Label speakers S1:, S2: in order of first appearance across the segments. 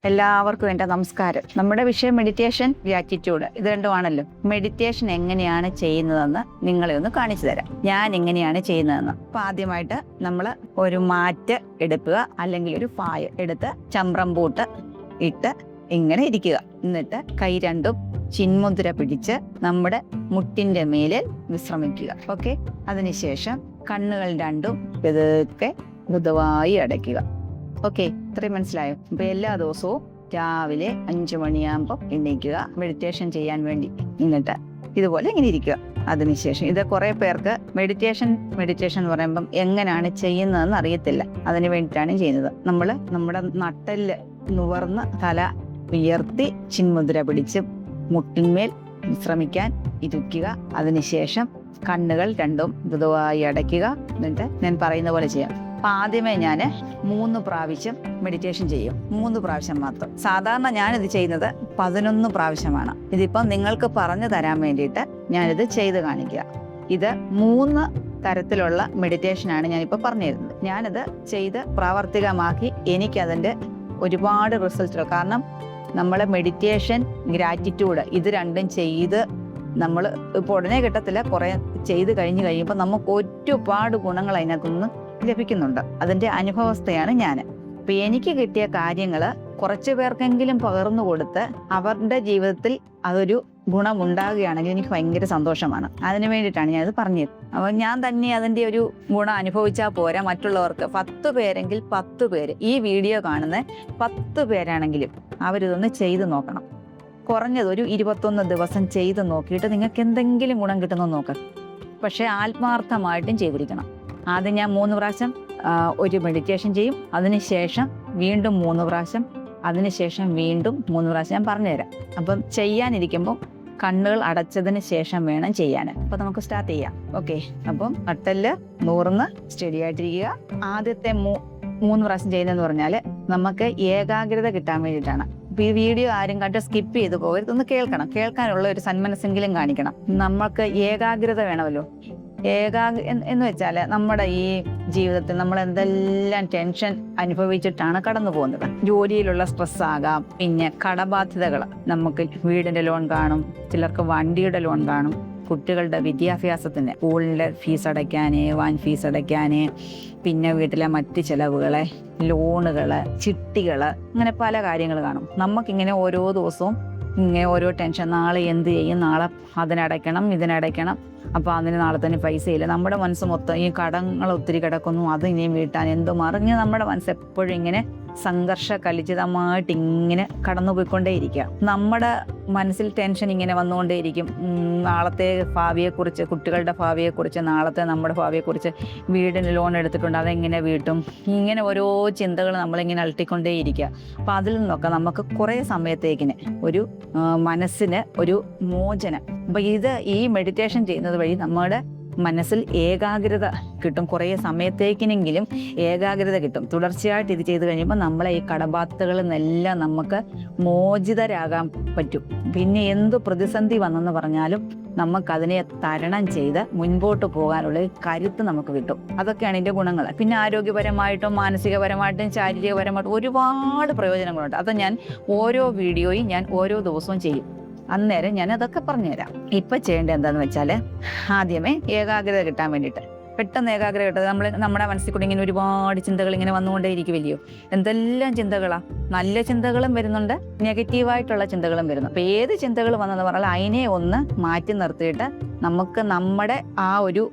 S1: എല്ലാവർക്കും എൻ്റെ നമസ്കാരം. നമ്മുടെ വിഷയം മെഡിറ്റേഷൻ, ഗ്രാറ്റിറ്റ്യൂഡ്, ഇത് രണ്ടുമാണല്ലോ. മെഡിറ്റേഷൻ എങ്ങനെയാണ് ചെയ്യുന്നതെന്ന് നിങ്ങളെ ഒന്ന് കാണിച്ചു തരാം. ഞാൻ എങ്ങനെയാണ് ചെയ്യുന്നതെന്ന്. അപ്പൊ ആദ്യമായിട്ട് നമ്മൾ ഒരു മാറ്റ് എടുക്കുക, അല്ലെങ്കിൽ ഒരു പായ എടുത്ത് ചമ്രം പൂട്ട് ഇട്ട് ഇങ്ങനെ ഇരിക്കുക. എന്നിട്ട് കൈ രണ്ടും ചിന്മുദ്ര പിടിച്ച് നമ്മുടെ മുട്ടിന്റെ മേലിൽ വിശ്രമിക്കുക. ഓക്കെ. അതിനുശേഷം കണ്ണുകൾ രണ്ടും പതുക്കെ മൃദുവായി അടയ്ക്കുക. ഓക്കെ, ഇത്രയും മനസ്സിലായോ? അപ്പൊ എല്ലാ ദിവസവും രാവിലെ 5 മണിയാകുമ്പോൾ എണീക്കുക മെഡിറ്റേഷൻ ചെയ്യാൻ വേണ്ടി. എന്നിട്ട് ഇതുപോലെ ഇങ്ങനെ ഇരിക്കുക. അതിനുശേഷം ഇത് കുറെ പേർക്ക് മെഡിറ്റേഷൻ എന്ന് പറയുമ്പം എങ്ങനെയാണ് ചെയ്യുന്നതെന്ന് അറിയത്തില്ല. അതിന് വേണ്ടിയിട്ടാണ് ചെയ്യുന്നത്. നമ്മൾ നമ്മുടെ നട്ടെല്ല് നുവർന്ന് തല ഉയർത്തി ചിന്മുദ്ര പിടിച്ച് മുട്ടിന്മേൽ വിശ്രമിക്കാൻ ഇരിക്കുക. അതിനുശേഷം കണ്ണുകൾ രണ്ടും മൃദുവായി അടയ്ക്കുക. എന്നിട്ട് ഞാൻ പറയുന്ന പോലെ ചെയ്യാം. അപ്പൊ ആദ്യമേ ഞാൻ 3 പ്രാവശ്യം മെഡിറ്റേഷൻ ചെയ്യും. 3 പ്രാവശ്യം മാത്രം. സാധാരണ ഞാനിത് ചെയ്യുന്നത് 11 പ്രാവശ്യമാണ്. ഇതിപ്പം നിങ്ങൾക്ക് പറഞ്ഞു തരാൻ വേണ്ടിയിട്ട് ഞാനിത് ചെയ്ത് കാണിക്കുക. ഇത് 3 തരത്തിലുള്ള മെഡിറ്റേഷനാണ് ഞാനിപ്പോൾ പറഞ്ഞു തരുന്നത്. ഞാനിത് ചെയ്ത് പ്രാവർത്തികമാക്കി എനിക്കതിൻ്റെ ഒരുപാട് റിസൾട്ടുകൾ. കാരണം നമ്മൾ മെഡിറ്റേഷൻ, ഗ്രാറ്റിറ്റ്യൂഡ് ഇത് രണ്ടും ചെയ്ത് നമ്മൾ ഇപ്പോൾ ഉടനെ കിട്ടത്തില്ല. കുറേ ചെയ്ത് കഴിയുമ്പോൾ നമുക്ക് ഒരുപാട് ഗുണങ്ങൾ അതിനകത്തുനിന്ന് ലഭിക്കുന്നുണ്ട്. അതിൻ്റെ അനുഭവസ്ഥയാണ് ഞാൻ. അപ്പം എനിക്ക് കിട്ടിയ കാര്യങ്ങൾ കുറച്ച് പേർക്കെങ്കിലും പകർന്നു കൊടുത്ത് അവരുടെ ജീവിതത്തിൽ അതൊരു ഗുണമുണ്ടാകുകയാണെങ്കിൽ എനിക്ക് ഭയങ്കര സന്തോഷമാണ്. അതിന് വേണ്ടിയിട്ടാണ് ഞാനത് പറഞ്ഞത്. അപ്പോൾ ഞാൻ തന്നെ അതിൻ്റെ ഒരു ഗുണം അനുഭവിച്ചാൽ പോരാ, മറ്റുള്ളവർക്ക് 10 പേരെങ്കിൽ 10 പേര്, ഈ വീഡിയോ കാണുന്ന 10 പേരാണെങ്കിലും അവരിതൊന്ന് ചെയ്ത് നോക്കണം. കുറഞ്ഞത് ഒരു 21 ദിവസം ചെയ്ത് നോക്കിയിട്ട് നിങ്ങൾക്ക് എന്തെങ്കിലും ഗുണം കിട്ടുമെന്ന് നോക്കാം. പക്ഷേ ആത്മാർത്ഥമായിട്ടും ചെയ്തിരിക്കണം. ആദ്യം ഞാൻ 3 പ്രാവശ്യം ഒരു മെഡിറ്റേഷൻ ചെയ്യും. അതിനുശേഷം വീണ്ടും 3 പ്രാവശ്യം, അതിനുശേഷം വീണ്ടും 3 പ്രാവശ്യം ഞാൻ പറഞ്ഞുതരാം. അപ്പം ചെയ്യാനിരിക്കുമ്പോൾ കണ്ണുകൾ അടച്ചതിന് ശേഷം വേണം ചെയ്യാൻ. അപ്പം നമുക്ക് സ്റ്റാർട്ട് ചെയ്യാം. ഓക്കെ. അപ്പം നട്ടെല്ല് നൂർന്ന് സ്റ്റഡി ആയിട്ടിരിക്കുക. ആദ്യത്തെ 3 പ്രാവശ്യം ചെയ്യുന്നതെന്ന് പറഞ്ഞാൽ നമുക്ക് ഏകാഗ്രത കിട്ടാൻ വേണ്ടിയിട്ടാണ്. അപ്പം ഈ വീഡിയോ ആരും കണ്ട് സ്കിപ്പ് ചെയ്ത് പോകരുത്. ഒന്ന് കേൾക്കണം. കേൾക്കാനുള്ള ഒരു സന്മനസ്സെങ്കിലും കാണിക്കണം. നമുക്ക് ഏകാഗ്രത വേണമല്ലോ. എന്ന് വെച്ചാൽ നമ്മുടെ ഈ ജീവിതത്തിൽ നമ്മൾ എന്തെല്ലാം ടെൻഷൻ അനുഭവിച്ചിട്ടാണ് കടന്നു പോകുന്നത്. ജോലിയിലുള്ള സ്ട്രെസ് ആകാം, പിന്നെ കടബാധ്യതകൾ. നമുക്ക് വീടിൻ്റെ ലോൺ കാണും, ചിലർക്ക് വണ്ടിയുടെ ലോൺ കാണും, കുട്ടികളുടെ വിദ്യാഭ്യാസത്തിന് സ്കൂളിൻ്റെ ഫീസ് അടയ്ക്കാൻ, വാൻ ഫീസ് അടയ്ക്കാൻ, പിന്നെ വീട്ടിലെ മറ്റ് ചിലവുകളെ, ലോണുകൾ, ചിട്ടികൾ, അങ്ങനെ പല കാര്യങ്ങൾ കാണും. നമുക്കിങ്ങനെ ഓരോ ദിവസവും ഇങ്ങനെ ഓരോ ടെൻഷൻ. നാളെ എന്ത് ചെയ്യും, നാളെ അതിനടയ്ക്കണം, ഇതിനടയ്ക്കണം, അപ്പോൾ അതിന് നാളെ തന്നെ പൈസയില്ല. നമ്മുടെ മനസ്സ് മൊത്തം ഈ കടങ്ങൾ ഒത്തിരി കിടക്കുന്നു, അത് ഇനിയും വീട്ടാൻ എന്തോ മറിഞ്ഞ് നമ്മുടെ മനസ്സ് എപ്പോഴും ഇങ്ങനെ സംഘർഷ കലുഷിതമായിട്ട് ഇങ്ങനെ കടന്നു പോയിക്കൊണ്ടേയിരിക്കുക. നമ്മുടെ മനസ്സിൽ ടെൻഷൻ ഇങ്ങനെ വന്നുകൊണ്ടേയിരിക്കും. നാളത്തെ ഭാവിയെക്കുറിച്ച്, കുട്ടികളുടെ ഭാവിയെക്കുറിച്ച്, നാളത്തെ നമ്മുടെ ഭാവിയെക്കുറിച്ച്, വീടിന് ലോൺ എടുത്തിട്ടുണ്ട് അതെങ്ങനെ വീട്ടും, ഇങ്ങനെ ഓരോ ചിന്തകൾ നമ്മളിങ്ങനെ അലട്ടിക്കൊണ്ടേയിരിക്കുക. അപ്പം അതിൽ നിന്നൊക്കെ നമുക്ക് കുറേ സമയത്തേക്കിന് ഒരു മനസ്സിന് ഒരു മോചനം. അപ്പം ഈ മെഡിറ്റേഷൻ ചെയ്യുന്നത് വഴി നമ്മുടെ മനസ്സിൽ ഏകാഗ്രത കിട്ടും. കുറേ സമയത്തേക്കിനെങ്കിലും ഏകാഗ്രത കിട്ടും. തുടർച്ചയായിട്ട് ഇത് ചെയ്ത് കഴിയുമ്പോൾ നമ്മളെ ഈ കടബാധ്യതകളിൽ നിന്നെല്ലാം നമുക്ക് മോചിതരാകാൻ പറ്റും. പിന്നെ എന്ത് പ്രതിസന്ധി വന്നെന്ന് പറഞ്ഞാലും നമുക്കതിനെ തരണം ചെയ്ത് മുൻപോട്ട് പോകാനുള്ള കരുത്ത് നമുക്ക് കിട്ടും. അതൊക്കെയാണ് ഇതിൻ്റെ ഗുണങ്ങൾ. പിന്നെ ആരോഗ്യപരമായിട്ടും മാനസികപരമായിട്ടും ശാരീരികപരമായിട്ടും ഒരുപാട് പ്രയോജനങ്ങളുണ്ട്. അത് ഞാൻ ഓരോ വീഡിയോയും ഞാൻ ഓരോ ദിവസവും ചെയ്യും. അന്നേരം ഞാൻ അതൊക്കെ പറഞ്ഞുതരാം. ഇപ്പം ചെയ്യേണ്ടത് എന്താണെന്ന് വെച്ചാൽ, ആദ്യമേ ഏകാഗ്രത കിട്ടാൻ വേണ്ടിയിട്ട് പെട്ടെന്ന് ഏകാഗ്രത കിട്ടുന്നത് നമ്മുടെ മനസ്സിൽ കൂടി ഇങ്ങനെ ഒരുപാട് ചിന്തകൾ ഇങ്ങനെ വന്നുകൊണ്ടേ ഇരിക്കുമല്ലയോ. എന്തെല്ലാം ചിന്തകളാണ്. നല്ല ചിന്തകളും വരുന്നുണ്ട്, നെഗറ്റീവായിട്ടുള്ള ചിന്തകളും വരുന്നു. അപ്പം ഏത് ചിന്തകൾ വന്നെന്ന് പറഞ്ഞാൽ അതിനെ ഒന്ന് മാറ്റി നിർത്തിയിട്ട് നമുക്ക് നമ്മുടെ ആ ഒരു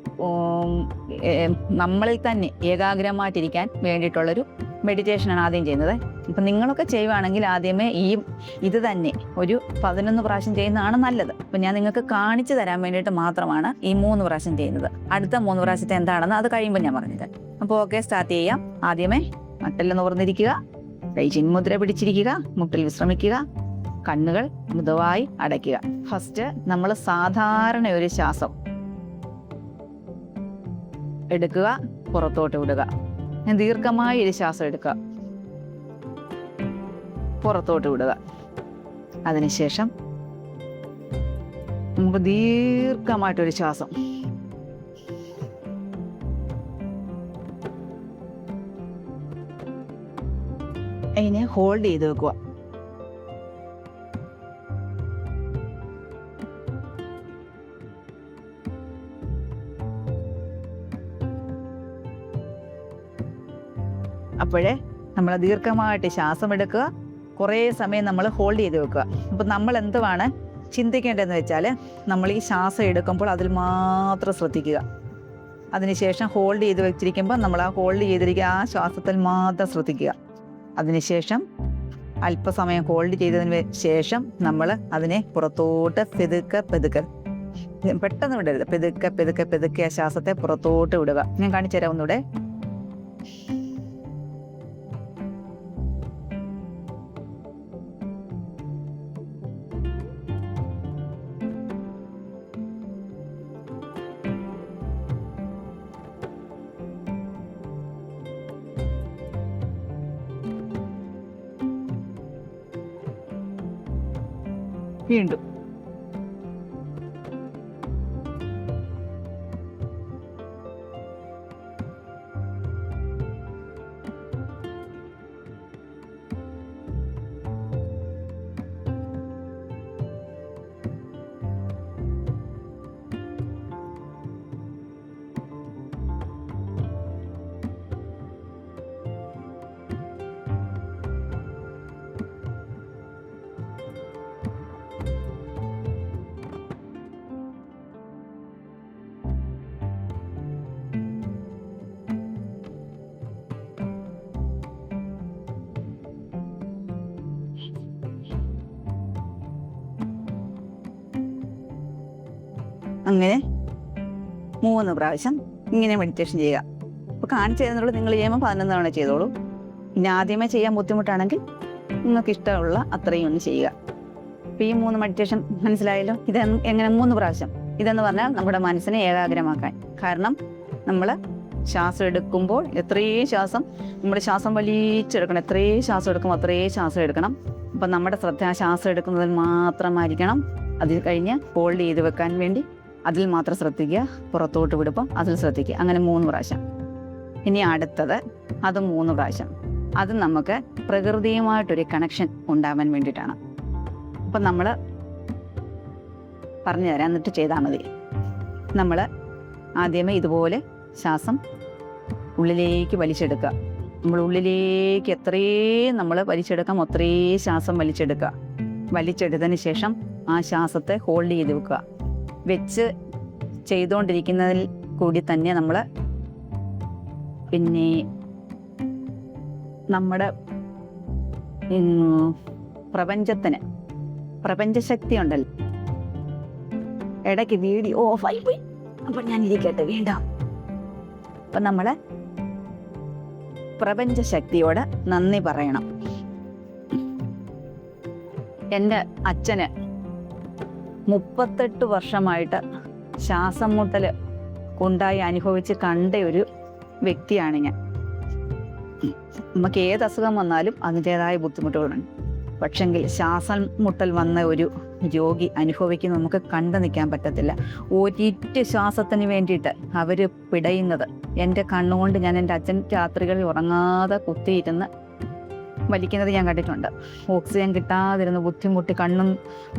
S1: നമ്മളിൽ തന്നെ ഏകാഗ്രമായിട്ടിരിക്കാൻ വേണ്ടിയിട്ടുള്ളൊരു മെഡിറ്റേഷനാണ് ആദ്യം ചെയ്യുന്നത്. ഇപ്പം നിങ്ങളൊക്കെ ചെയ്യുവാണെങ്കിൽ ആദ്യമേ ഇത് തന്നെ ഒരു 11 പ്രാവശ്യം ചെയ്യുന്നതാണ് നല്ലത്. അപ്പം ഞാൻ നിങ്ങൾക്ക് കാണിച്ചു തരാൻ വേണ്ടിയിട്ട് മാത്രമാണ് ഈ 3 പ്രാവശ്യം ചെയ്യുന്നത്. അടുത്ത 3 പ്രാവശ്യത്തെ എന്താണെന്ന് അത് കഴിയുമ്പോൾ ഞാൻ പറഞ്ഞത്. അപ്പോൾ ഓക്കെ, സ്റ്റാർട്ട് ചെയ്യാം. ആദ്യമേ നട്ടെല്ല് നിവർന്നിരിക്കുക, കൈ ചിന്മുദ്ര പിടിച്ചിരിക്കുക, മുട്ടിൽ വിശ്രമിക്കുക, കണ്ണുകൾ മൃദുവായി അടയ്ക്കുക. ഫസ്റ്റ് നമ്മൾ സാധാരണ ഒരു ശ്വാസം എടുക്കുക, പുറത്തോട്ട് വിടുക. ദീർഘമായ ഒരു ശ്വാസം എടുക്കുക, പുറത്തോട്ട് വിടുക. അതിനുശേഷം നമുക്ക് ദീർഘമായിട്ടൊരു ശ്വാസം, അതിനെ ഹോൾഡ് ചെയ്ത് വെക്കുക. അപ്പോഴേ നമ്മൾ ദീർഘമായിട്ട് ശ്വാസം എടുക്കുക, കുറേ സമയം നമ്മൾ ഹോൾഡ് ചെയ്ത് വെക്കുക. അപ്പം നമ്മൾ എന്തുവാണ് ചിന്തിക്കേണ്ടതെന്ന് വെച്ചാൽ, നമ്മൾ ഈ ശ്വാസം എടുക്കുമ്പോൾ അതിൽ മാത്രം ശ്രദ്ധിക്കുക. അതിനുശേഷം ഹോൾഡ് ചെയ്ത് വെച്ചിരിക്കുമ്പോൾ നമ്മൾ ആ ഹോൾഡ് ചെയ്തിരിക്കുക ആ ശ്വാസത്തിൽ മാത്രം ശ്രദ്ധിക്കുക. അതിനുശേഷം അല്പസമയം ഹോൾഡ് ചെയ്തതിന് ശേഷം നമ്മൾ അതിനെ പുറത്തോട്ട് പെതുക്കെ പെട്ടെന്ന് വിടരുത്, പെതുക്കെ ആ ശ്വാസത്തെ പുറത്തോട്ട് വിടുക. ഞാൻ കാണിച്ചു തരാം ഒന്നുകൂടെ. വീണ്ടും അങ്ങനെ 3 പ്രാവശ്യം ഇങ്ങനെ മെഡിറ്റേഷൻ ചെയ്യുക. അപ്പോൾ കാണിച്ചു തരുന്നുള്ളൂ, നിങ്ങൾ ചെയ്യുമ്പോൾ 11 തവണ ചെയ്തോളൂ. ഇനി ആദ്യമേ ചെയ്യാൻ ബുദ്ധിമുട്ടാണെങ്കിൽ നിങ്ങൾക്ക് ഇഷ്ടമുള്ള അത്രയും ഒന്ന് ചെയ്യുക. അപ്പോൾ ഈ 3 മെഡിറ്റേഷൻ മനസ്സിലായല്ലോ. ഇത് എങ്ങനെ 3 പ്രാവശ്യം? ഇതെന്ന് പറഞ്ഞാൽ നമ്മുടെ മനസ്സിനെ ഏകാഗ്രമാക്കാൻ. കാരണം നമ്മൾ ശ്വാസം എടുക്കുമ്പോൾ എത്രയും ശ്വാസം നമ്മുടെ ശ്വാസം വലിച്ചെടുക്കണം, എത്രയും ശ്വാസം എടുക്കുമ്പോൾ അത്രയും ശ്വാസം എടുക്കണം. അപ്പം നമ്മുടെ ശ്രദ്ധ ആ ശ്വാസം എടുക്കുന്നതിൽ മാത്രമായിരിക്കണം. അതിൽ കഴിഞ്ഞ് ഹോൾഡ് ചെയ്ത് വെക്കാൻ വേണ്ടി അതിൽ മാത്രം ശ്രദ്ധിക്കുക, പുറത്തോട്ട് വിടുമ്പോൾ അതിൽ ശ്രദ്ധിക്കുക. അങ്ങനെ 3 പ്രാവശ്യം. ഇനി അടുത്തത് അത് 3 പ്രാവശ്യം. അത് നമുക്ക് പ്രകൃതിയുമായിട്ടൊരു കണക്ഷൻ ഉണ്ടാവാൻ വേണ്ടിയിട്ടാണ്. അപ്പം നമ്മൾ പറഞ്ഞു തരാം, എന്നിട്ട് ചെയ്താൽ മതി. നമ്മൾ ആദ്യമേ ഇതുപോലെ ശ്വാസം ഉള്ളിലേക്ക് വലിച്ചെടുക്കുക. നമ്മൾ ഉള്ളിലേക്ക് എത്രയും നമ്മൾ വലിച്ചെടുക്കാം അത്രയും ശ്വാസം വലിച്ചെടുക്കുക. വലിച്ചെടുത്തതിന് ശേഷം ആ ശ്വാസത്തെ ഹോൾഡ് ചെയ്ത് വെക്കുക. വെച്ച് ചെയ്തുകൊണ്ടിരിക്കുന്നതിൽ കൂടി തന്നെ നമ്മൾ പിന്നെ നമ്മുടെ പ്രപഞ്ചശക്തി ഉണ്ടല്ലോ. ഇടയ്ക്ക് വീഡിയോ ഓഫായി പോയി, അപ്പം ഞാൻ ഇരിക്കട്ടെ വീണ്ടും. അപ്പം നമ്മൾ പ്രപഞ്ചശക്തിയോട് നന്ദി പറയണം. എൻ്റെ അച്ഛന് 38 വർഷമായിട്ട് ശ്വാസം മുട്ടൽ ഉണ്ടായി അനുഭവിച്ച് കണ്ട ഒരു വ്യക്തിയാണ് ഞാൻ. നമുക്ക് ഏത് അസുഖം വന്നാലും അതിൻ്റെതായ ബുദ്ധിമുട്ടുകളുണ്ട്. പക്ഷെങ്കിൽ ശ്വാസം മുട്ടൽ വന്ന ഒരു രോഗി അനുഭവിക്കുന്നത് നമുക്ക് കണ്ടു നിൽക്കാൻ പറ്റത്തില്ല. ഒരിറ്റ് ശ്വാസത്തിന് വേണ്ടിയിട്ട് അവർ പിടയുന്നത് എൻ്റെ കണ്ണുകൊണ്ട് ഞാൻ എൻ്റെ അച്ഛൻ രാത്രികളിൽ ഉറങ്ങാതെ കുത്തിയിരുന്ന് വലിക്കുന്നത് ഞാൻ കണ്ടിട്ടുണ്ട്. ഓക്സിജൻ കിട്ടാതിരുന്ന് ബുദ്ധിമുട്ടി കണ്ണും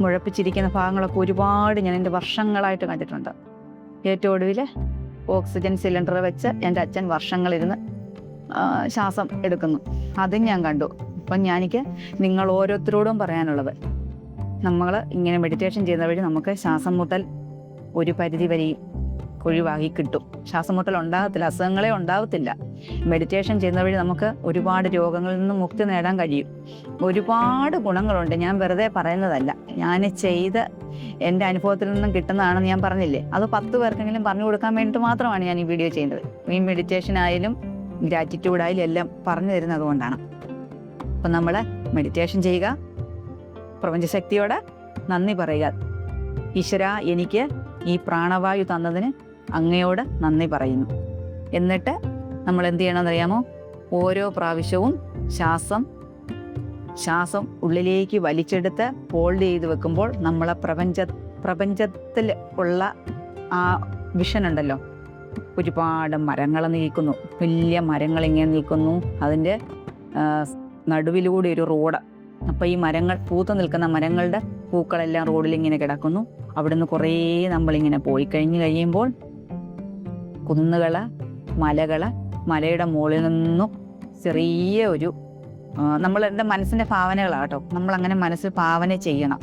S1: മുഴപ്പിച്ചിരിക്കുന്ന ഭാഗങ്ങളൊക്കെ ഒരുപാട് ഞാൻ എൻ്റെ വർഷങ്ങളായിട്ട് കണ്ടിട്ടുണ്ട്. ഏറ്റവും ഒടുവിൽ ഓക്സിജൻ സിലിണ്ടർ വെച്ച് എൻ്റെ അച്ഛൻ വർഷങ്ങളിരുന്ന് ശ്വാസം എടുക്കുന്നു. അതും ഞാൻ കണ്ടു. അപ്പം എനിക്ക് നിങ്ങൾ ഓരോരുത്തരോടും പറയാനുള്ളത്, നമ്മൾ ഇങ്ങനെ മെഡിറ്റേഷൻ ചെയ്യുന്ന വഴി നമുക്ക് ശ്വാസം മുട്ടൽ ഒരു പരിധി വരെയും ഒഴിവാക്കി കിട്ടും. ശ്വാസം മുട്ടൽ ഉണ്ടാകത്തില്ല, അസുഖങ്ങളെ ഉണ്ടാകത്തില്ല. മെഡിറ്റേഷൻ ചെയ്യുന്ന വഴി നമുക്ക് ഒരുപാട് രോഗങ്ങളിൽ നിന്ന് മുക്തി നേടാൻ കഴിയും. ഒരുപാട് ഗുണങ്ങളുണ്ട്. ഞാൻ വെറുതെ പറയുന്നതല്ല, ഞാൻ ചെയ്ത് എൻ്റെ അനുഭവത്തിൽ നിന്നും കിട്ടുന്നതാണെന്ന് ഞാൻ പറഞ്ഞില്ലേ. അത് 10 പേർക്കെങ്കിലും പറഞ്ഞു കൊടുക്കാൻ വേണ്ടിയിട്ട് മാത്രമാണ് ഞാൻ ഈ വീഡിയോ ചെയ്യുന്നത്. ഈ മെഡിറ്റേഷൻ ആയാലും ഗ്രാറ്റിറ്റ്യൂഡായാലും എല്ലാം പറഞ്ഞു തരുന്നത് കൊണ്ടാണ്. അപ്പം നമ്മൾ മെഡിറ്റേഷൻ ചെയ്യുക, പ്രപഞ്ചശക്തിയോട് നന്ദി പറയുക. ഈശ്വര, എനിക്ക് ഈ പ്രാണവായു തന്നതിന് അങ്ങയോട് നന്ദി പറയുന്നു. എന്നിട്ട് നമ്മൾ എന്ത് ചെയ്യണമെന്നറിയാമോ? ഓരോ പ്രാവശ്യവും ശ്വാസം ഉള്ളിലേക്ക് വലിച്ചെടുത്ത് ഹോൾഡ് ചെയ്ത് വെക്കുമ്പോൾ നമ്മളെ പ്രപഞ്ചത്തിൽ ഉള്ള ആ വിഷൻ ഉണ്ടല്ലോ, ഒരുപാട് മരങ്ങൾ നിൽക്കുന്നു, വലിയ മരങ്ങൾ ഇങ്ങനെ നിൽക്കുന്നു. അതിൻ്റെ നടുവിലൂടെ ഒരു റോഡ്. അപ്പോൾ ഈ മരങ്ങൾ, പൂത്ത് നിൽക്കുന്ന മരങ്ങളുടെ പൂക്കളെല്ലാം റോഡിൽ ഇങ്ങനെ കിടക്കുന്നു. അവിടുന്ന് കുറേ നമ്മളിങ്ങനെ പോയി കഴിയുമ്പോൾ കുന്നുകൾ, മലകൾ, മലയുടെ മുകളിൽ നിന്നും ചെറിയ ഒരു നമ്മളെൻ്റെ മനസ്സിൻ്റെ ഭാവനകളാട്ടോ, നമ്മളങ്ങനെ മനസ്സിൽ ഭാവന ചെയ്യണം.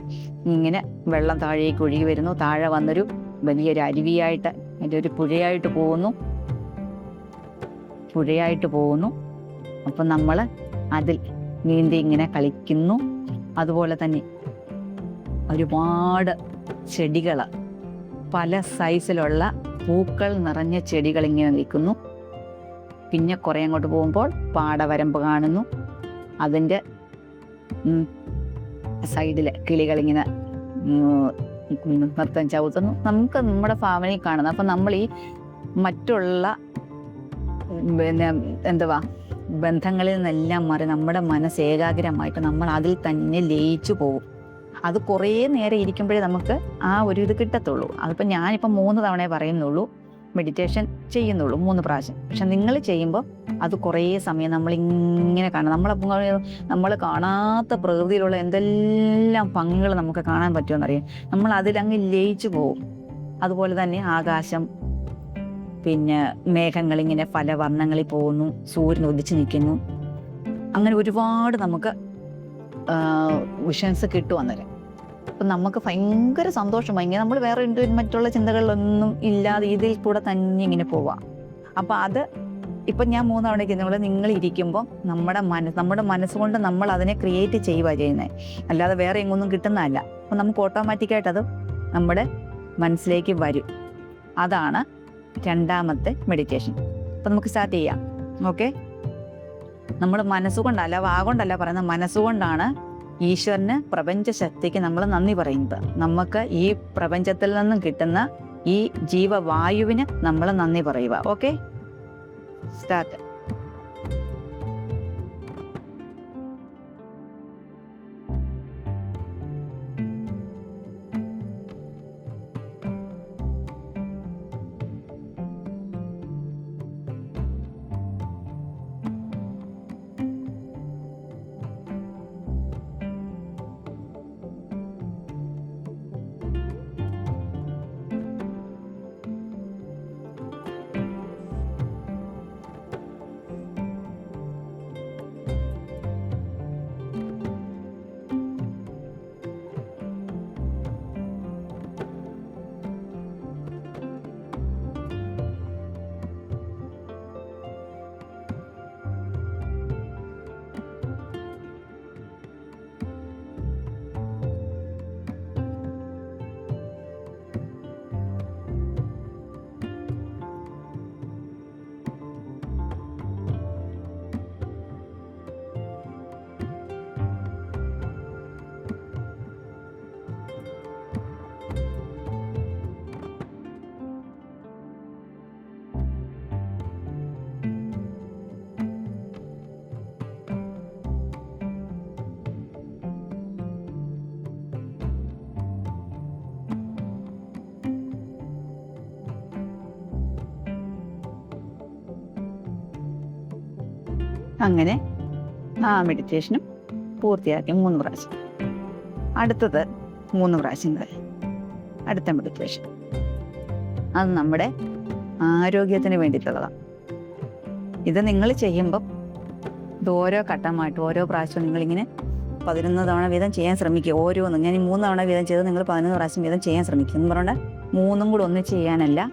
S1: ഇങ്ങനെ വെള്ളം താഴേക്ക് ഒഴുകി വരുന്നു, താഴെ വന്നൊരു വലിയൊരു അരുവിയായിട്ട്, അതിൻ്റെ ഒരു പുഴയായിട്ട് പോകുന്നു. അപ്പം നമ്മൾ അതിൽ നീന്തി ഇങ്ങനെ കളിക്കുന്നു. അതുപോലെ തന്നെ ഒരുപാട് ചെടികൾ, പല സൈസിലുള്ള പൂക്കൾ നിറഞ്ഞ ചെടികൾ ഇങ്ങനെ നിൽക്കുന്നു. പിന്നെ കുറേ അങ്ങോട്ട് പോകുമ്പോൾ പാടവരമ്പ് കാണുന്നു. അതിൻ്റെ സൈഡിൽ കിളികളിങ്ങനെ നൃത്തം ചവിട്ടുന്നു. നമുക്ക് നമ്മുടെ ഭാവനയിൽ കാണുന്നു. അപ്പം നമ്മൾ ഈ മറ്റുള്ള ബന്ധങ്ങളിൽ നിന്നെല്ലാം മാറി നമ്മുടെ മനസ്സ് ഏകാഗ്രമായിട്ട് നമ്മൾ അതിൽ തന്നെ ലയിച്ചു പോകും. അത് കുറേ നേരം ഇരിക്കുമ്പോഴേ നമുക്ക് ആ ഒരു ഇത് കിട്ടത്തുള്ളൂ. അതിപ്പോൾ ഞാനിപ്പോൾ 3 തവണയേ പറയുന്നുള്ളൂ, മെഡിറ്റേഷൻ ചെയ്യുന്നുള്ളൂ 3 പ്രാവശ്യം. പക്ഷെ നിങ്ങൾ ചെയ്യുമ്പോൾ അത് കുറേ സമയം നമ്മളിങ്ങനെ കാണാം. നമ്മൾ കാണാത്ത പ്രകൃതിയിലുള്ള എന്തെല്ലാം ഭംഗികൾ നമുക്ക് കാണാൻ പറ്റുമെന്നറിയാം. നമ്മൾ അതിലങ്ങ് ലയിച്ചു പോകും. അതുപോലെ തന്നെ ആകാശം, പിന്നെ മേഘങ്ങളിങ്ങനെ പല വർണ്ണങ്ങളിൽ പോകുന്നു, സൂര്യൻ ഉദിച്ച് നിൽക്കുന്നു. അങ്ങനെ ഒരുപാട് നമുക്ക് വിഷൻസ് കിട്ടും അന്നേരം. അപ്പം നമുക്ക് ഭയങ്കര സന്തോഷമായി. ഇങ്ങനെ നമ്മൾ വേറെ മറ്റുള്ള ചിന്തകളിലൊന്നും ഇല്ലാതെ ഇതിൽ കൂടെ തന്നെ ഇങ്ങനെ പോവാം. അപ്പം അത് ഇപ്പം ഞാൻ 3 തവണയ്ക്ക് നിങ്ങൾ ഇരിക്കുമ്പോൾ നമ്മുടെ മനസ്സുകൊണ്ട് നമ്മൾ അതിനെ ക്രിയേറ്റ് ചെയ്യുക ചെയ്യുന്നത്, അല്ലാതെ വേറെ എങ്ങൊന്നും കിട്ടുന്നതല്ല. അപ്പം നമുക്ക് ഓട്ടോമാറ്റിക്കായിട്ട് അത് നമ്മുടെ മനസ്സിലേക്ക് വരും. അതാണ് 2ാമത്തെ മെഡിറ്റേഷൻ. അപ്പം നമുക്ക് സ്റ്റാർട്ട് ചെയ്യാം. ഓക്കെ, നമ്മൾ മനസ്സുകൊണ്ടല്ല, വാഗൊണ്ടല്ല പറയുന്നത്, മനസ്സുകൊണ്ടാണ് ഈശ്വരന്, പ്രപഞ്ച ശക്തിക്ക് നമ്മൾ നന്ദി പറയുന്നത്. നമുക്ക് ഈ പ്രപഞ്ചത്തിൽ നിന്നും കിട്ടുന്ന ഈ ജീവവായുവിന് നമ്മൾ നന്ദി പറയുക. Okay, start. അങ്ങനെ ആ മെഡിറ്റേഷനും പൂർത്തിയാക്കി 3 പ്രാവശ്യം. അടുത്തത് 3 പ്രാവശ്യം അടുത്ത മെഡിറ്റേഷൻ. അത് നമ്മുടെ ആരോഗ്യത്തിന് വേണ്ടിയിട്ടുള്ളതാണ്. ഇത് നിങ്ങൾ ചെയ്യുമ്പം ഇത് ഓരോ ഘട്ടമായിട്ട് ഓരോ പ്രാവശ്യവും നിങ്ങളിങ്ങനെ 11 തവണ വീതം ചെയ്യാൻ ശ്രമിക്കുക. ഓരോന്നും ഞാൻ ഈ 3 തവണ വീതം ചെയ്ത് നിങ്ങൾ 11 പ്രാവശ്യം വീതം ചെയ്യാൻ ശ്രമിക്കുക. എന്ന് പറഞ്ഞാൽ 3ഉം കൂടെ ഒന്നിച്ച് ചെയ്യാനല്ല.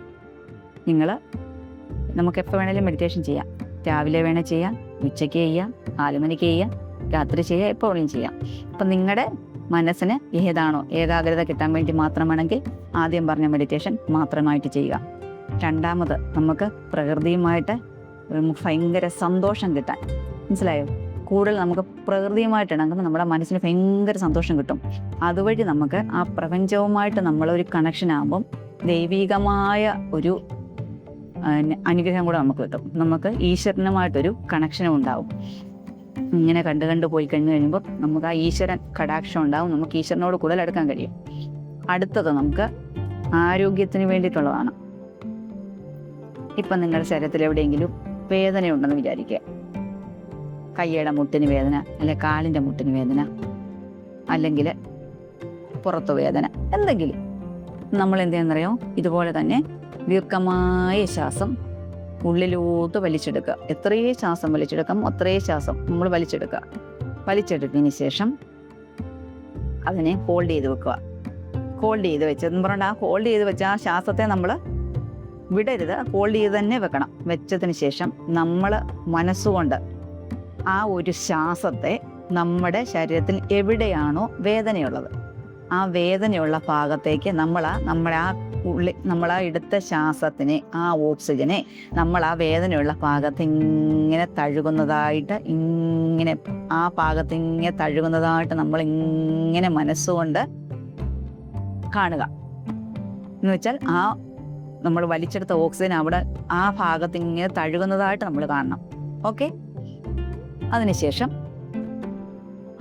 S1: നമുക്ക് എപ്പോൾ വേണേലും മെഡിറ്റേഷൻ ചെയ്യാം. രാവിലെ വേണേൽ ചെയ്യാം, ഉച്ചയ്ക്ക് ചെയ്യാം, 4 മണിക്ക് ചെയ്യാം, രാത്രി ചെയ്യാം, എപ്പോൾ വേണമെങ്കിലും ചെയ്യാം. അപ്പം നിങ്ങളുടെ മനസ്സിന് ഏതാണോ ഏകാഗ്രത കിട്ടാൻ വേണ്ടി മാത്രമാണെങ്കിൽ ആദ്യം പറഞ്ഞ മെഡിറ്റേഷൻ മാത്രമായിട്ട് ചെയ്യുക. 2ാമത് നമുക്ക് പ്രകൃതിയുമായിട്ട് ഭയങ്കര സന്തോഷം കിട്ടാൻ, മനസ്സിലായോ? കൂടുതൽ നമുക്ക് പ്രകൃതിയുമായിട്ട് ഇണങ്ങുമ്പോൾ നമ്മുടെ മനസ്സിന് ഭയങ്കര സന്തോഷം കിട്ടും. അതുവഴി നമുക്ക് ആ പ്രപഞ്ചവുമായിട്ട് നമ്മളൊരു കണക്ഷൻ ആകുമ്പം ദൈവികമായ ഒരു അനുഗ്രഹം കൂടെ നമുക്ക് കിട്ടും. നമുക്ക് ഈശ്വരനുമായിട്ടൊരു കണക്ഷനും ഉണ്ടാവും. ഇങ്ങനെ കണ്ടു പോയി കഴിയുമ്പോൾ നമുക്ക് ആ ഈശ്വരൻ കടാക്ഷം ഉണ്ടാവും. നമുക്ക് ഈശ്വരനോട് കൂടുതൽ അടുക്കാൻ കഴിയും. അടുത്തത് നമുക്ക് ആരോഗ്യത്തിന് വേണ്ടിയിട്ടുള്ളതാണ്. ഇപ്പം നിങ്ങളുടെ ശരീരത്തിൽ എവിടെയെങ്കിലും വേദനയുണ്ടെന്ന് വിചാരിക്കുക. കയ്യുടെ മുട്ടിന് വേദന, അല്ലെ കാലിൻ്റെ മുട്ടിന് വേദന, അല്ലെങ്കിൽ പുറത്തു വേദന, എന്തെങ്കിലും നമ്മൾ എന്ത് ചെയ്യുന്നറിയോ? ഇതുപോലെ തന്നെ ദീർഘമായ ശ്വാസം ഉള്ളിലോട്ട് വലിച്ചെടുക്കുക. എത്രയും ശ്വാസം വലിച്ചെടുക്കാം അത്രയും ശ്വാസം നമ്മൾ വലിച്ചെടുക്കുക. വലിച്ചെടുത്തതിന് ശേഷം അതിനെ ഹോൾഡ് ചെയ്ത് വെക്കുക. ഹോൾഡ് ചെയ്ത് വെച്ചെന്ന് പറഞ്ഞാൽ ആ ഹോൾഡ് ചെയ്ത് വെച്ച ആ ശ്വാസത്തെ നമ്മൾ വിടരുത്, ഹോൾഡ് ചെയ്ത് തന്നെ വെക്കണം. വെച്ചതിന് ശേഷം നമ്മൾ മനസ്സുകൊണ്ട് ആ ഒരു ശ്വാസത്തെ നമ്മുടെ ശരീരത്തിൽ എവിടെയാണോ വേദനയുള്ളത് ആ വേദനയുള്ള ഭാഗത്തേക്ക് നമ്മൾ ആ എടുത്ത ശ്വാസത്തിനെ, ആ ഓക്സിജനെ നമ്മൾ ആ വേദനയുള്ള ഭാഗത്ത് ഇങ്ങനെ തഴുകുന്നതായിട്ട്, ഇങ്ങനെ ആ ഭാഗത്ത് ഇങ്ങനെ തഴുകുന്നതായിട്ട് നമ്മൾ ഇങ്ങനെ മനസ്സുകൊണ്ട് കാണുക. എന്ന് വെച്ചാൽ ആ നമ്മൾ വലിച്ചെടുത്ത ഓക്സിജൻ അവിടെ ആ ഭാഗത്ത് ഇങ്ങനെ തഴുകുന്നതായിട്ട് നമ്മൾ കാണണം. ഓക്കെ. അതിനുശേഷം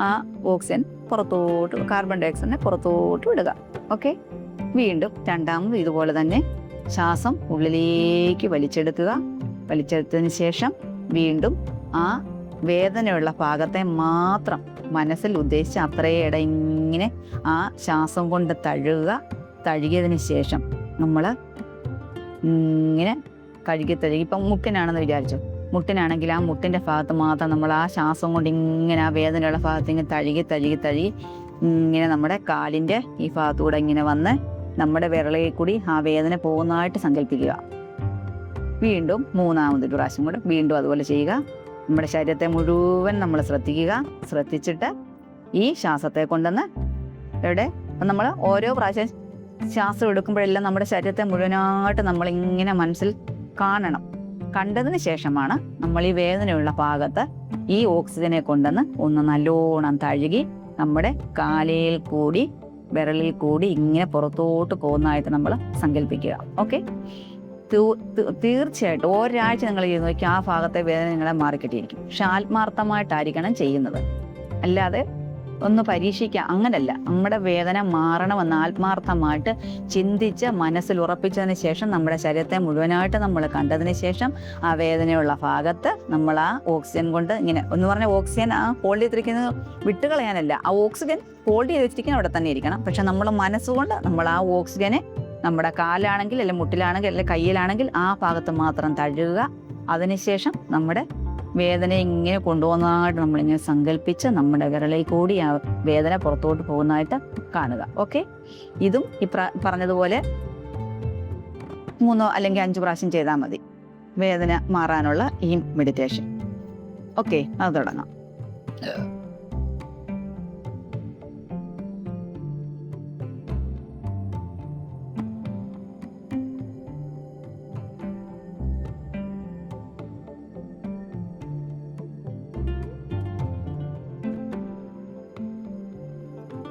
S1: ആ ഓക്സിജൻ പുറത്തോട്ട്, കാർബൺ ഡൈ ഓക്സൈഡിനെ പുറത്തോട്ട് വിടുക. ഓക്കെ. വീണ്ടും രണ്ടാമത് ഇതുപോലെ തന്നെ ശ്വാസം ഉള്ളിലേക്ക് വലിച്ചെടുക്കുക. വലിച്ചെടുത്തതിന് ശേഷം വീണ്ടും ആ വേദനയുള്ള ഭാഗത്തെ മാത്രം മനസ്സിൽ ഉദ്ദേശിച്ച് അത്രയും ഇട ഇങ്ങനെ ആ ശ്വാസം കൊണ്ട് തഴുകുക. തഴുകിയതിന് ശേഷം നമ്മൾ ഇങ്ങനെ കഴുകി ഇപ്പം മുട്ടിനാണെന്ന് വിചാരിച്ചു. മുട്ടിനാണെങ്കിൽ ആ മുട്ടിൻ്റെ ഭാഗത്ത് മാത്രം നമ്മൾ ആ ശ്വാസം കൊണ്ട് ഇങ്ങനെ ആ വേദനയുള്ള ഭാഗത്ത് ഇങ്ങനെ തഴുകി ഇങ്ങനെ നമ്മുടെ കാലിൻ്റെ ഈ ഭാഗത്തൂടെ ഇങ്ങനെ വന്ന് നമ്മുടെ വിരളിൽ കൂടി ആ വേദന പോകുന്നതായിട്ട് സങ്കല്പിക്കുക. വീണ്ടും മൂന്നാമതൊരു പ്രാവശ്യം കൂടെ വീണ്ടും അതുപോലെ ചെയ്യുക. നമ്മുടെ ശരീരത്തെ മുഴുവൻ നമ്മൾ ശ്രദ്ധിച്ചിട്ട് ഈ ശ്വാസത്തെ കൊണ്ടുവന്ന് ഇവിടെ നമ്മൾ ഓരോ പ്രാവശ്യം ശ്വാസം എടുക്കുമ്പോഴെല്ലാം നമ്മുടെ ശരീരത്തെ മുഴുവനായിട്ട് നമ്മളിങ്ങനെ മനസ്സിൽ കാണണം. കണ്ടതിന് ശേഷമാണ് നമ്മൾ ഈ വേദനയുള്ള ഭാഗത്ത് ഈ ഓക്സിജനെ കൊണ്ടുവന്ന് ഒന്ന് നല്ലോണം തഴുകി നമ്മുടെ കാലിൽ കൂടി വിരലിൽ കൂടി ഇങ്ങനെ പുറത്തോട്ട് പോകുന്നതായിട്ട് നമ്മൾ സങ്കല്പിക്കുക. ഓക്കെ. തീർച്ചയായിട്ടും ഒരാഴ്ച നിങ്ങൾ ചെയ്ത് നോക്കി ആ ഭാഗത്തെ വേദന നിങ്ങളെ മാറിക്കിട്ടിയിരിക്കും. പക്ഷെ ആത്മാർത്ഥമായിട്ടായിരിക്കണം ചെയ്യുന്നത്, അല്ലാതെ ഒന്ന് പരീക്ഷിക്കുക അങ്ങനല്ല. നമ്മുടെ വേദന മാറണമെന്ന് ആത്മാർത്ഥമായിട്ട് ചിന്തിച്ച് മനസ്സിൽ ഉറപ്പിച്ചതിന് ശേഷം നമ്മുടെ ശരീരത്തെ മുഴുവനായിട്ട് നമ്മൾ കണ്ടതിന് ശേഷം ആ വേദനയുള്ള ഭാഗത്ത് നമ്മൾ ആ ഓക്സിജൻ കൊണ്ട് ഇങ്ങനെ ഒന്ന് പറഞ്ഞാൽ ഓക്സിജൻ ആ ഹോൾഡ് ചെയ്തിരിക്കുന്നത് വിട്ടുകളയാനല്ല, ആ ഓക്സിജൻ ഹോൾഡ് ചെയ്ത് വെച്ചിരിക്കുന്നത് അവിടെ തന്നെ ഇരിക്കണം. പക്ഷെ നമ്മൾ മനസ്സുകൊണ്ട് നമ്മൾ ആ ഓക്സിജനെ നമ്മുടെ കാലാണെങ്കിൽ അല്ലെങ്കിൽ മുട്ടിലാണെങ്കിൽ അല്ലെങ്കിൽ കയ്യിലാണെങ്കിൽ ആ ഭാഗത്ത് മാത്രം തഴുകുക. അതിനുശേഷം നമ്മുടെ വേദന ഇങ്ങനെ കൊണ്ടുപോകുന്നതായിട്ട് നമ്മളിങ്ങനെ സങ്കല്പിച്ച് നമ്മുടെ വിരലിൽ കൂടി ആ വേദന പുറത്തോട്ട് പോകുന്നതായിട്ട് കാണുക. ഓക്കെ. ഇതും ഈ പറഞ്ഞതുപോലെ 3 അല്ലെങ്കിൽ 5 പ്രാവശ്യം ചെയ്താൽ മതി വേദന മാറാനുള്ള ഈ മെഡിറ്റേഷൻ. ഓക്കെ, അത് തുടങ്ങാം.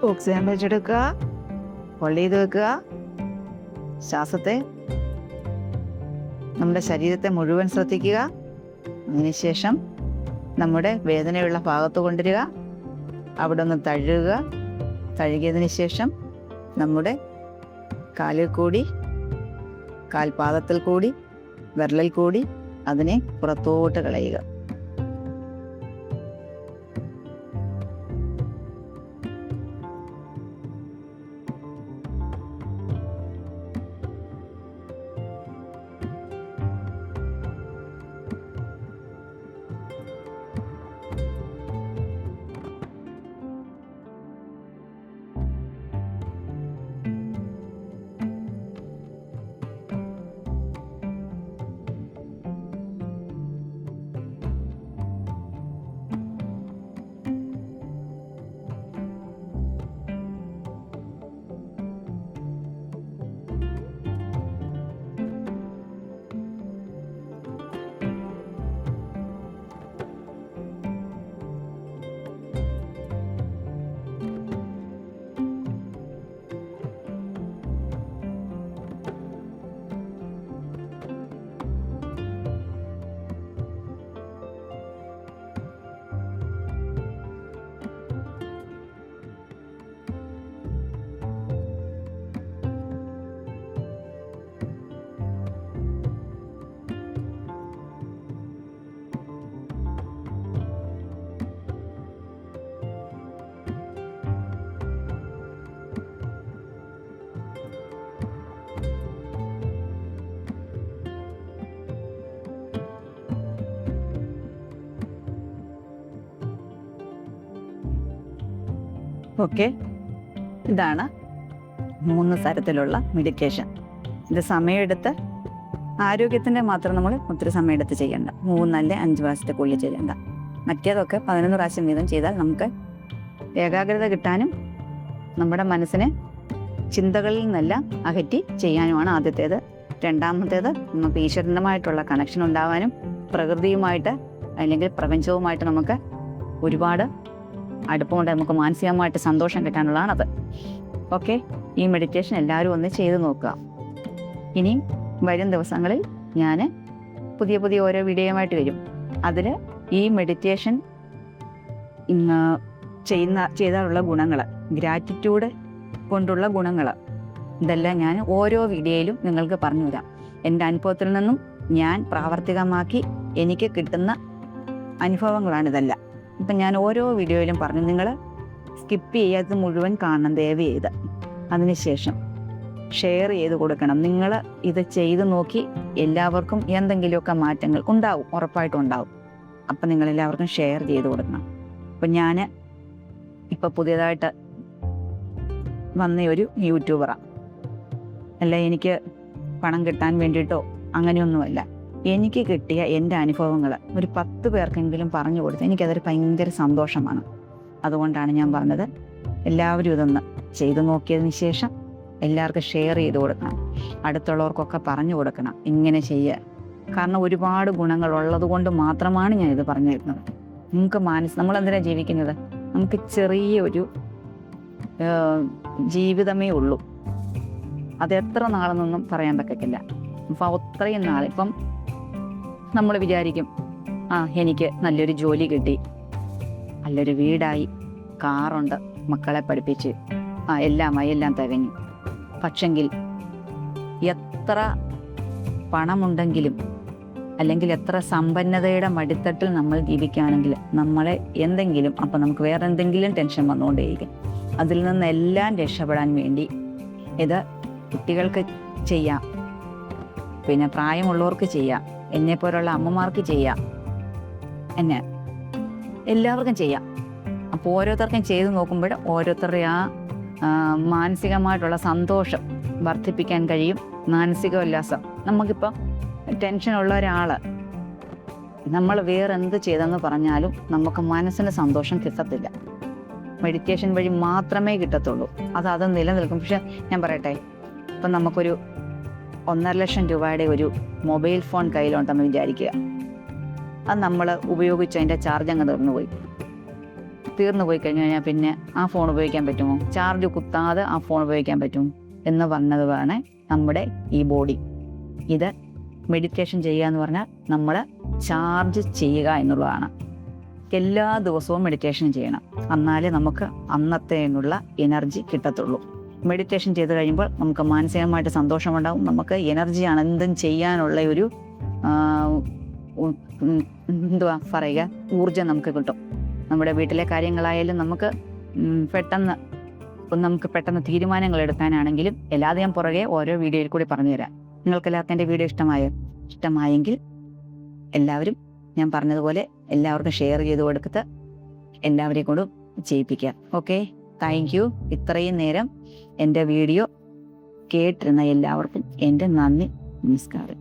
S1: ഓക്സിജൻ വലിച്ചെടുക്കുക, ഹോൾഡ് ചെയ്ത് വെക്കുക. ശ്വാസത്തെ നമ്മുടെ ശരീരത്തെ മുഴുവൻ ശ്രദ്ധിക്കുക. അതിനുശേഷം നമ്മുടെ വേദനയുള്ള ഭാഗത്ത് കൊണ്ടുവരിക, അവിടെ ഒന്ന് തഴുകുക. തഴുകിയതിന് ശേഷം നമ്മുടെ കാലിൽ കൂടി, കാൽപാദത്തിൽ കൂടി, വിരലിൽ കൂടി അതിനെ പുറത്തോട്ട് കളയുക. ഓക്കെ, ഇതാണ് 3 തരത്തിലുള്ള മെഡിറ്റേഷൻ. ഇത് സമയമെടുത്ത് ആരോഗ്യത്തിൻ്റെ മാത്രം നമ്മൾ ഒത്തിരി സമയമെടുത്ത് ചെയ്യേണ്ട, 3 അല്ലെ 5 പ്രാവശ്യത്തേക്കുള്ളിൽ ചെയ്യേണ്ട. മറ്റേതൊക്കെ 11 പ്രാവശ്യം വീതം ചെയ്താൽ നമുക്ക് ഏകാഗ്രത കിട്ടാനും നമ്മുടെ മനസ്സിനെ ചിന്തകളിൽ നിന്നെല്ലാം അകറ്റി ചെയ്യാനുമാണ് ആദ്യത്തേത്. രണ്ടാമത്തേത് നമുക്ക് ഈശ്വരനുമായിട്ടുള്ള കണക്ഷൻ ഉണ്ടാവാനും പ്രകൃതിയുമായിട്ട് അല്ലെങ്കിൽ പ്രപഞ്ചവുമായിട്ട് നമുക്ക് ഒരുപാട് അടുപ്പമുണ്ട്, നമുക്ക് മാനസികമായിട്ട് സന്തോഷം കിട്ടാനുള്ളതാണത്. ഓക്കെ, ഈ മെഡിറ്റേഷൻ എല്ലാവരും ഒന്ന് ചെയ്ത് നോക്കുക. ഇനി വരും ദിവസങ്ങളിൽ ഞാൻ പുതിയ ഓരോ വീഡിയോയുമായിട്ട് വരും. അതിൽ ഈ മെഡിറ്റേഷൻ ചെയ്താലുള്ള ഗുണങ്ങൾ, ഗ്രാറ്റിറ്റ്യൂഡ് കൊണ്ടുള്ള ഗുണങ്ങൾ, ഇതെല്ലാം ഞാൻ ഓരോ വീഡിയോയിലും നിങ്ങൾക്ക് പറഞ്ഞു തരാം. എൻ്റെ അനുഭവത്തിൽ നിന്നും ഞാൻ പ്രാവർത്തികമാക്കി എനിക്ക് കിട്ടുന്ന അനുഭവങ്ങളാണിതെല്ലാം. ഇപ്പം ഞാൻ ഓരോ വീഡിയോയിലും പറഞ്ഞു, നിങ്ങൾ സ്കിപ്പ് ചെയ്യാത്തത് മുഴുവൻ കാണണം ദയവ് ചെയ്ത്. അതിനുശേഷം ഷെയർ ചെയ്ത് കൊടുക്കണം. നിങ്ങൾ ഇത് ചെയ്ത് നോക്കി എല്ലാവർക്കും എന്തെങ്കിലുമൊക്കെ മാറ്റങ്ങൾ ഉണ്ടാവും, ഉറപ്പായിട്ടും ഉണ്ടാവും. അപ്പം നിങ്ങളെല്ലാവർക്കും ഷെയർ ചെയ്ത് കൊടുക്കണം. അപ്പം ഞാൻ ഇപ്പം പുതിയതായിട്ട് വന്ന ഒരു യൂട്യൂബറാണ്. അല്ല എനിക്ക് പണം കിട്ടാൻ വേണ്ടിയിട്ടോ അങ്ങനെയൊന്നുമല്ല. എനിക്ക് കിട്ടിയ എൻ്റെ അനുഭവങ്ങൾ ഒരു 10 പേർക്കെങ്കിലും പറഞ്ഞു കൊടുത്ത് എനിക്കതൊരു ഭയങ്കര സന്തോഷമാണ്. അതുകൊണ്ടാണ് ഞാൻ പറഞ്ഞത്, എല്ലാവരും ഇതൊന്ന് ചെയ്തു നോക്കിയതിന് ശേഷം എല്ലാവർക്കും ഷെയർ ചെയ്ത് കൊടുക്കണം. അടുത്തുള്ളവർക്കൊക്കെ പറഞ്ഞു കൊടുക്കണം ഇങ്ങനെ ചെയ്യുക. കാരണം ഒരുപാട് ഗുണങ്ങളുള്ളത് കൊണ്ട് മാത്രമാണ് ഞാൻ ഇത് പറഞ്ഞു തരുന്നത്. നമുക്ക് നമ്മളെന്തിനാണ് ജീവിക്കുന്നത്? നമുക്ക് ചെറിയൊരു ജീവിതമേ ഉള്ളൂ. അത് എത്ര നാളെന്നൊന്നും പറയാൻ പറ്റത്തില്ല. അപ്പം അത്രയും നാൾ ഇപ്പം നമ്മൾ വിചാരിക്കും, എനിക്ക് നല്ലൊരു ജോലി കിട്ടി, നല്ലൊരു വീടായി, കാറുണ്ട്, മക്കളെ പഠിപ്പിച്ച് എല്ലാം തികഞ്ഞു. പക്ഷെങ്കിൽ എത്ര പണമുണ്ടെങ്കിലും അല്ലെങ്കിൽ എത്ര സമ്പന്നതയുടെ മടിത്തട്ടിൽ നമ്മൾ ജീവിക്കുകയാണെങ്കിൽ നമ്മളെ എന്തെങ്കിലും അപ്പം നമുക്ക് വേറെ എന്തെങ്കിലും ടെൻഷൻ വന്നുകൊണ്ടേയിരിക്കും. അതിൽ നിന്നെല്ലാം രക്ഷപ്പെടാൻ വേണ്ടി ഇത് കുട്ടികൾക്ക് ചെയ്യാം, പിന്നെ പ്രായമുള്ളവർക്ക് ചെയ്യാം, എന്നെപ്പോലുള്ള അമ്മമാർക്ക് ചെയ്യാം, എല്ലാവർക്കും ചെയ്യാം. അപ്പോൾ ഓരോരുത്തർക്കും ചെയ്ത് നോക്കുമ്പോൾ ഓരോരുത്തരുടെ മാനസികമായിട്ടുള്ള സന്തോഷം വർദ്ധിപ്പിക്കാൻ കഴിയും. മാനസിക ഉല്ലാസം. നമുക്കിപ്പം ടെൻഷനുള്ള ഒരാൾ നമ്മൾ വേറെ എന്ത് ചെയ്തെന്ന് പറഞ്ഞാലും നമുക്ക് മനസ്സിന് സന്തോഷം കിട്ടത്തില്ല. മെഡിറ്റേഷൻ വഴി മാത്രമേ കിട്ടത്തുള്ളൂ. അത് നിലനിൽക്കും. പക്ഷെ ഞാൻ പറയട്ടെ, ഇപ്പം നമുക്കൊരു 1.5 ലക്ഷം രൂപയുടെ ഒരു മൊബൈൽ ഫോൺ കയ്യിലുണ്ടെന്ന് വിചാരിക്കുക. അത് നമ്മൾ ഉപയോഗിച്ച് അതിൻ്റെ ചാർജ് അങ്ങ് തീർന്നു പോയി കഴിഞ്ഞാൽ പിന്നെ ആ ഫോൺ ഉപയോഗിക്കാൻ പറ്റുമോ? ചാർജ് കുത്താതെ ആ ഫോൺ ഉപയോഗിക്കാൻ പറ്റുമോ എന്ന് പറഞ്ഞതാണ് നമ്മുടെ ഈ ബോഡി. ഇത് മെഡിറ്റേഷൻ ചെയ്യുക എന്ന് പറഞ്ഞാൽ നമ്മൾ ചാർജ് ചെയ്യുക എന്നുള്ളതാണ്. എല്ലാ ദിവസവും മെഡിറ്റേഷൻ ചെയ്യണം, എന്നാലേ നമുക്ക് അന്നത്തേനുള്ള എനർജി കിട്ടത്തുള്ളൂ. മെഡിറ്റേഷൻ ചെയ്ത് കഴിയുമ്പോൾ നമുക്ക് മാനസികമായിട്ട് സന്തോഷമുണ്ടാകും. നമുക്ക് എനർജിയാണ് എന്തും ചെയ്യാനുള്ള ഒരു ഊർജം നമുക്ക് കിട്ടും. നമ്മുടെ വീട്ടിലെ കാര്യങ്ങളായാലും നമുക്ക് പെട്ടെന്ന് തീരുമാനങ്ങൾ എടുക്കാനാണെങ്കിലും എല്ലാതും ഞാൻ പുറകെ ഓരോ വീഡിയോയിൽ കൂടി പറഞ്ഞു തരാം. നിങ്ങൾക്കെല്ലാവർക്കും എൻ്റെ വീഡിയോ ഇഷ്ടമായെങ്കിൽ എല്ലാവരും ഞാൻ പറഞ്ഞതുപോലെ എല്ലാവർക്കും ഷെയർ ചെയ്ത് കൊടുത്തിട്ട് എല്ലാവരെയും കൊണ്ടും ചെയ്യിപ്പിക്കുക. Okay, thank you. ഇത്രയും നേരം എൻ്റെ വീഡിയോ കേട്ടിരുന്ന എല്ലാവർക്കും എൻ്റെ നന്ദി, നമസ്കാരം.